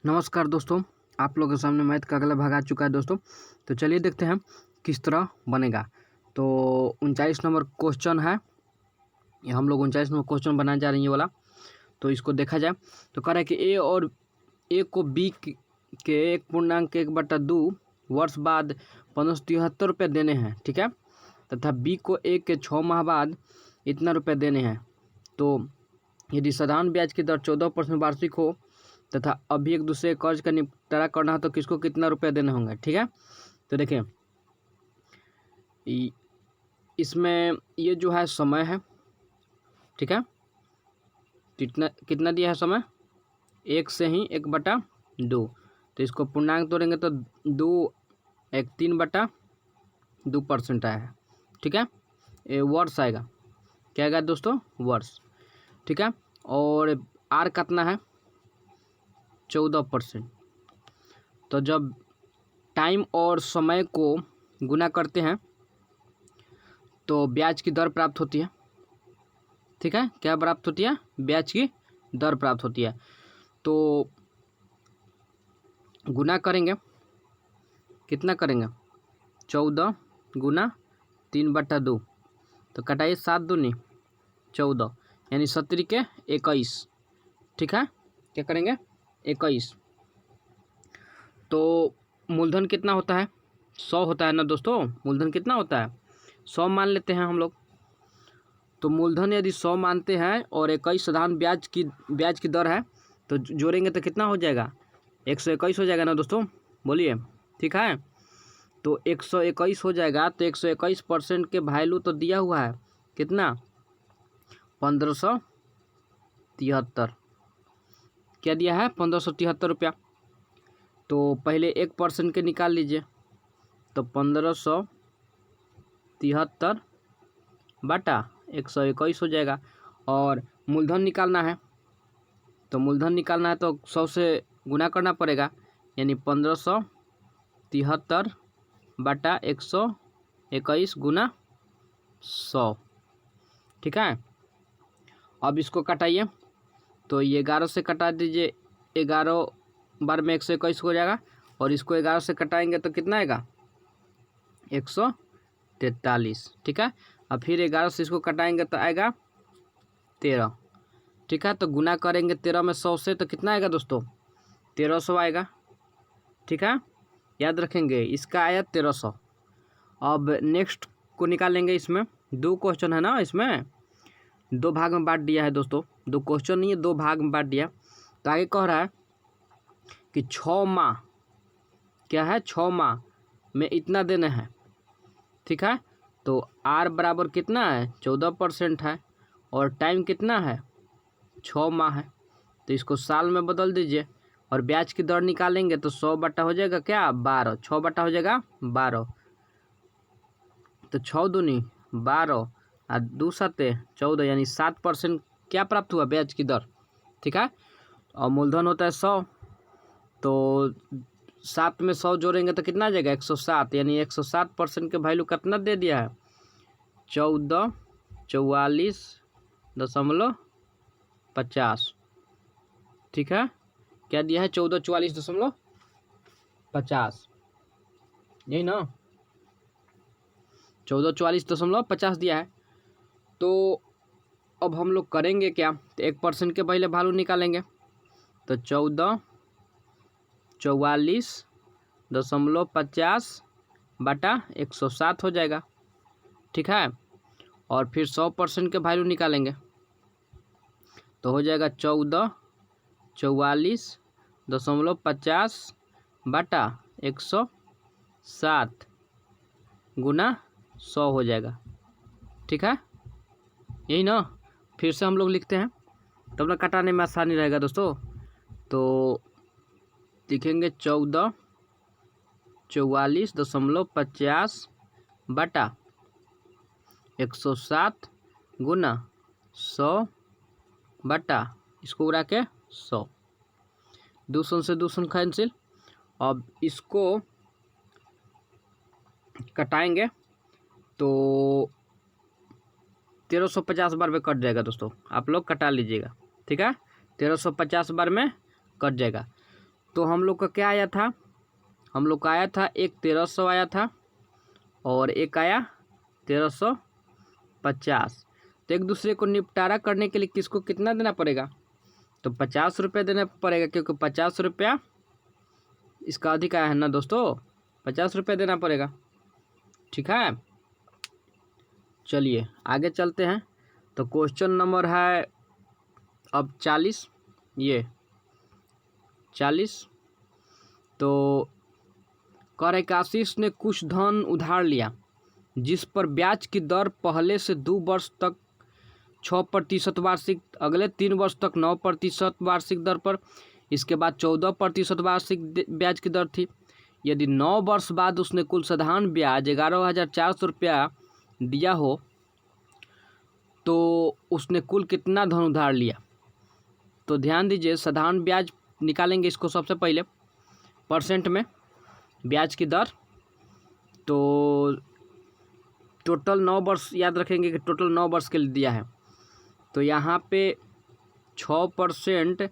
नमस्कार दोस्तों, आप लोगों के सामने मैथ का अगला भाग आ चुका है दोस्तों। तो चलिए देखते हैं किस तरह बनेगा। तो 39 नंबर क्वेश्चन है, ये हम लोग 39 नंबर क्वेश्चन बनाने जा रहे हैं ये वाला। तो इसको देखा जाए तो कह रहा है कि ए और ए को बी के 1.1/2 वर्ष बाद 1573 रुपये देने हैं, ठीक है। तथा बी को ए के 6 माह बाद इतना रुपये देने हैं। तो यदि साधारण ब्याज की दर 14% वार्षिक हो तथा अभी एक दूसरे कर्ज का निपटारा करना है तो किसको कितना रुपया देने होंगे, ठीक है। तो देखिए इसमें ये जो है समय है, ठीक है। कितना कितना दिया है समय, 1 से ही 1/2। तो इसको पूर्णांक तोड़ेंगे तो 2 1 3/2% आया है, ठीक है। ये वर्ष आएगा, क्या आएगा दोस्तों, वर्ष, ठीक है। और आर कितना है, 14%। तो जब टाइम और समय को गुना करते हैं तो ब्याज की दर प्राप्त होती है, ठीक है। क्या प्राप्त होती है, ब्याज की दर प्राप्त होती है। तो गुना करेंगे, कितना करेंगे, 14 गुना 3/2। तो कटाइए 7 दूनी 14 यानी 70 के 21, ठीक है। क्या करेंगे, 21। तो मूलधन कितना होता है, 100 होता है ना दोस्तों। मूलधन कितना होता है, 100 मान लेते हैं हम लोग। तो मूलधन यदि 100 मानते हैं और 21 साधारण ब्याज की दर है तो जोड़ेंगे तो कितना हो जाएगा, 121 हो जाएगा ना दोस्तों, बोलिए, ठीक है। तो 121 हो जाएगा। तो 121% के वैल्यू तो दिया हुआ है कितना, 1573। क्या दिया है, 1573 रुपया। तो पहले 1% के निकाल लीजिए, तो 1573 बटा 121 हो जाएगा। और मूलधन निकालना है, तो मूलधन निकालना है तो 100 से गुना करना पड़ेगा, यानी 1573 बटा 121 गुना 100, ठीक है। अब इसको कटाइए, तो ये 11 से कटा दीजिए, 11 बार में 121 हो जाएगा। और इसको 11 से कटाएंगे तो कितना आएगा, 143, ठीक है। अब फिर 11 से इसको कटाएंगे तो आएगा 13, ठीक है। तो गुना करेंगे 13 में 100 से तो कितना आएगा दोस्तों, 1300 आएगा, ठीक है। याद रखेंगे, इसका आया 1300। अब नेक्स्ट को निकालेंगे। इसमें 2 क्वेश्चन है ना, इसमें 2 भाग में बांट दिया है दोस्तों। 2 क्वेश्चन नहीं है, 2 भाग में बांट दिया। तो आगे कह रहा है कि 6 माह, क्या है, 6 माह में इतना देना है, ठीक है। तो आर बराबर कितना है, 14% है। और टाइम कितना है, 6 माह है। तो इसको साल में बदल दीजिए और ब्याज की दर निकालेंगे तो 100 बटा हो जाएगा क्या, 12, 6 बटा हो जाएगा 12। तो 6 दूनी 12 और 2 सत्ते 14, यानी 7% क्या प्राप्त हुआ, ब्याज की दर, ठीक है। और मूलधन होता है 100, तो 7 में 100 जोड़ेंगे तो कितना आ जाएगा, 107, यानी 107% के वैल्यू कितना दे दिया है, 1444.50, ठीक है। क्या दिया है, 1444.50, यही ना, 1444.50 दिया है। तो अब हम लोग करेंगे क्या, तो 1% के पहले वैल्यू निकालेंगे। तो 1444.50 बटा 107 हो जाएगा, ठीक है। और फिर 100% के वैल्यू निकालेंगे तो हो जाएगा 1444.50 बटा 107 गुना 100 हो जाएगा, ठीक है, यही ना। फिर से हम लोग लिखते हैं तब ना कटाने में आसानी रहेगा दोस्तों। तो लिखेंगे 1444.50 बटा 107 गुना 100 बटा, इसको उड़ा के 100, 200 से 200 कैंसिल। अब इसको कटाएंगे तो 1350 बार में कट जाएगा दोस्तों, आप लोग कटा लीजिएगा, ठीक है। 1350 बार में कट जाएगा। तो हम लोग का क्या आया था, हम लोग का आया था एक 1300 आया था और एक आया 1350। तो एक दूसरे को निपटारा करने के लिए किसको कितना देना पड़ेगा, तो 50 रुपये देना पड़ेगा, क्योंकि 50 रुपया इसका अधिक आया है ना दोस्तों, 50 रुपये देना पड़ेगा। ठीक है, चलिए आगे चलते हैं। तो क्वेश्चन नंबर है अब 40, ये 40। तो कह रहे कि आशीष ने कुछ धन उधार लिया जिस पर ब्याज की दर पहले से 2 वर्ष तक 6% वार्षिक, अगले 3 वर्ष तक 9% वार्षिक दर पर, इसके बाद 14% वार्षिक ब्याज की दर थी। यदि 9 वर्ष बाद उसने कुल साधारण ब्याज 11,400 रुपया दिया हो तो उसने कुल कितना धन उधार लिया। तो ध्यान दीजिए, साधारण ब्याज निकालेंगे इसको सबसे पहले परसेंट में ब्याज की दर। तो टोटल 9 वर्ष याद रखेंगे कि टोटल 9 वर्ष के लिए दिया है। तो यहाँ पे 6%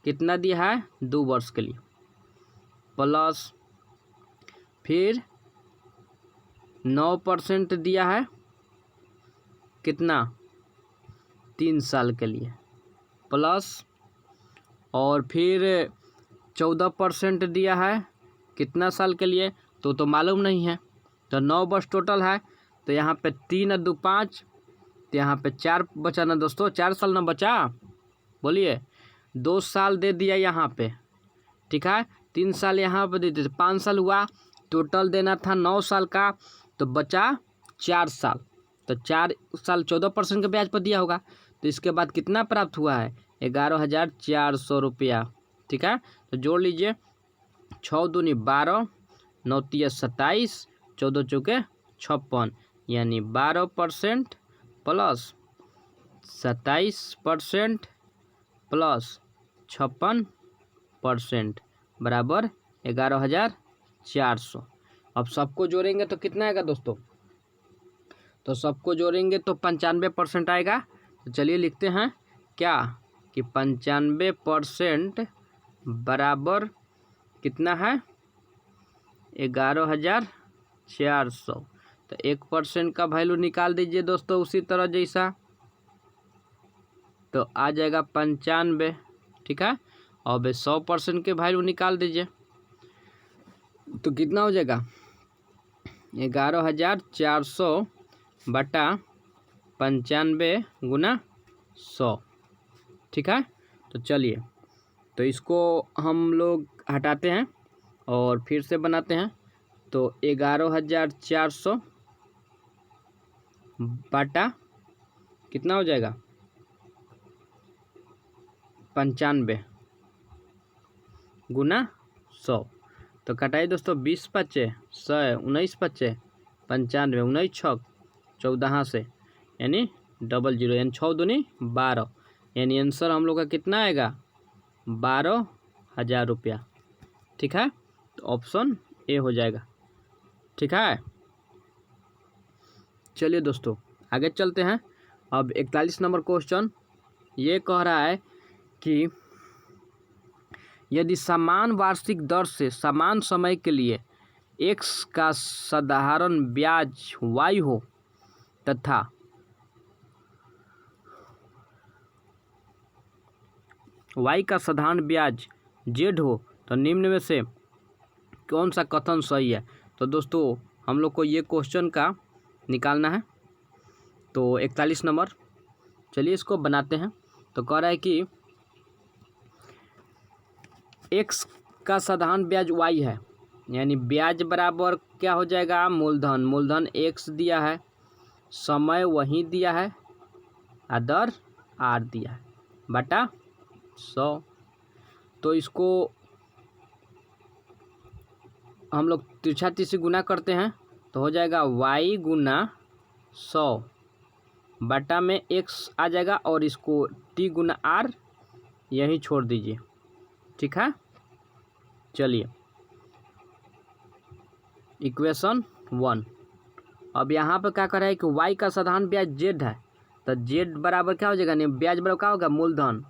कितना दिया है, 2 वर्ष के लिए, प्लस फिर 9% दिया है कितना, 3 साल के लिए, प्लस और फिर 14% दिया है कितना साल के लिए, तो मालूम नहीं है। तो 9 वर्ष टोटल है, तो यहाँ पे 3 और 2 5, तो यहाँ पे 4 बचा ना दोस्तों, 4 साल ना बचा, बोलिए 2 साल दे दिया यहाँ पे। ठीक है, 3 साल यहाँ पे दे दिए, 5 साल हुआ, टोटल देना था 9 साल का, तो बचा 4 साल। तो 4 साल 14% का ब्याज पर दिया होगा, तो इसके बाद कितना प्राप्त हुआ है, 11,400 रुपया। ठीक है, तो जोड़ लीजिए, 6 दूनी 12, 9 तिया 27, 14 चौके 56, यानी 12% प्लस 27% प्लस 56% बराबर 11,400। अब सबको जोड़ेंगे तो कितना आएगा दोस्तों, तो सबको जोड़ेंगे तो 95% आएगा। तो चलिए लिखते हैं क्या कि 95% बराबर कितना है, 11,400। तो 1% का वैल्यू निकाल दीजिए दोस्तों उसी तरह जैसा, तो आ जाएगा 95। ठीक है, अब 100% के वैल्यू निकाल दीजिए, तो कितना हो जाएगा, 11,400 बटा 95 गुना 100। ठीक है, तो चलिए, तो इसको हम लोग हटाते हैं और फिर से बनाते हैं। तो 11,400 बटा कितना हो जाएगा, 95 गुना 100। तो कटाई दोस्तों, 20 पच्चे 100, 19 पच्चे 95, 19 छक 14 से, यानी 00, यानी 6 दूनी 12, यानी आंसर हम लोग का कितना आएगा, 12,000 रुपया। ठीक है, तो ऑप्शन ए हो जाएगा। ठीक है, चलिए दोस्तों आगे चलते हैं। अब 41 नंबर क्वेश्चन ये कह रहा है कि यदि समान वार्षिक दर से समान समय के लिए x का साधारण ब्याज y हो तथा y का साधारण ब्याज z हो, तो निम्न में से कौन सा कथन सही है। तो दोस्तों हम लोग को ये क्वेश्चन का निकालना है। तो 41 नंबर, चलिए इसको बनाते हैं। तो कह रहा है कि x का साधारण ब्याज y है, यानी ब्याज बराबर क्या हो जाएगा, मूलधन, मूलधन x दिया है, समय वही दिया है, दर r दिया है, बटा 100। तो इसको हम लोग तिरछा तीसरी गुना करते हैं, तो हो जाएगा y गुना 100 बटा में x आ जाएगा, और इसको t गुना r यहीं छोड़ दीजिए। ठीक है, चलिए इक्वेशन 1। अब यहाँ पर क्या कर रहा है कि y का साधारण ब्याज z है, तो z बराबर क्या हो जाएगा, नहीं ब्याज बराबर क्या होगा, मूलधन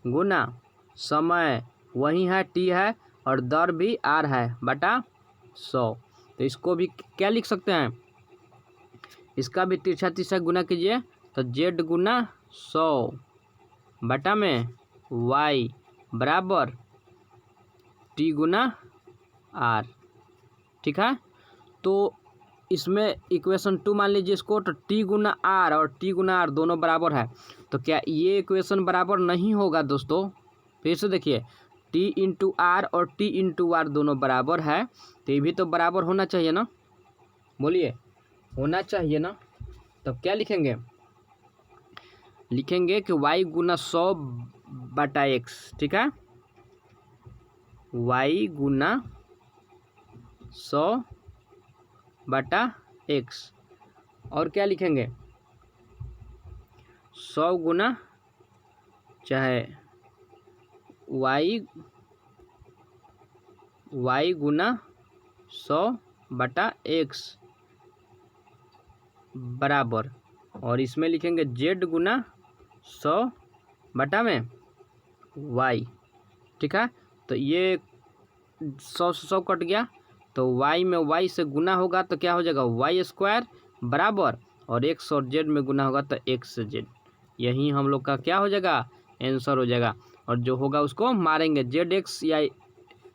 गुना समय वही है टी है और दर भी आर है बटा 100। तो इसको भी क्या लिख सकते हैं, इसका भी तिरछा तिरछा गुना कीजिए तो जेड गुना 100 बटा में वाई बराबर टी गुना आर। ठीक है, तो इसमें इक्वेशन 2 मान लीजिए इसको, तो टी गुना आर और टी गुना आर दोनों बराबर है। तो क्या ये इक्वेशन बराबर नहीं होगा दोस्तों? फिर से देखिए, टी इंटू आर और टी इंटू आर दोनों बराबर है, तो ये भी तो बराबर होना चाहिए ना, बोलिए होना चाहिए ना। तब क्या लिखेंगे, लिखेंगे कि y गुना 100 बटा x। ठीक है, y गुना 100 बटा x। और क्या लिखेंगे, 100 गुना चाहे y गुना 100 बटा x बराबर, और इसमें लिखेंगे z गुना 100 बटा में y। ठीक है, तो ये 100 से 100 कट गया, तो y में y से गुना होगा तो क्या हो जाएगा y स्क्वायर बराबर, और x और z में गुना होगा तो x से z। यही हम लोग का क्या हो जाएगा, आंसर हो जाएगा। और जो होगा उसको मारेंगे, zx या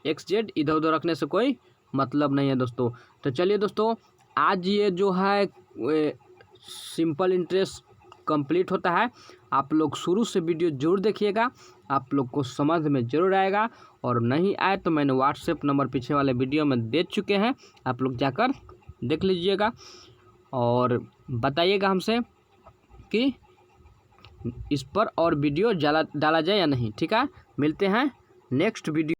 xz इधर उधर रखने से कोई मतलब नहीं है दोस्तों। तो चलिए दोस्तों, आज ये जो है सिंपल इंटरेस्ट कंप्लीट होता है। आप लोग शुरू से वीडियो जरूर देखिएगा, आप लोग को समझ में जरूर आएगा। और नहीं आए तो मैंने व्हाट्सएप नंबर पीछे वाले वीडियो में दे चुके हैं, आप लोग जाकर देख लीजिएगा और बताइएगा हमसे कि इस पर और वीडियो डाला जाए या नहीं। ठीक है, मिलते हैं नेक्स्ट वीडियो।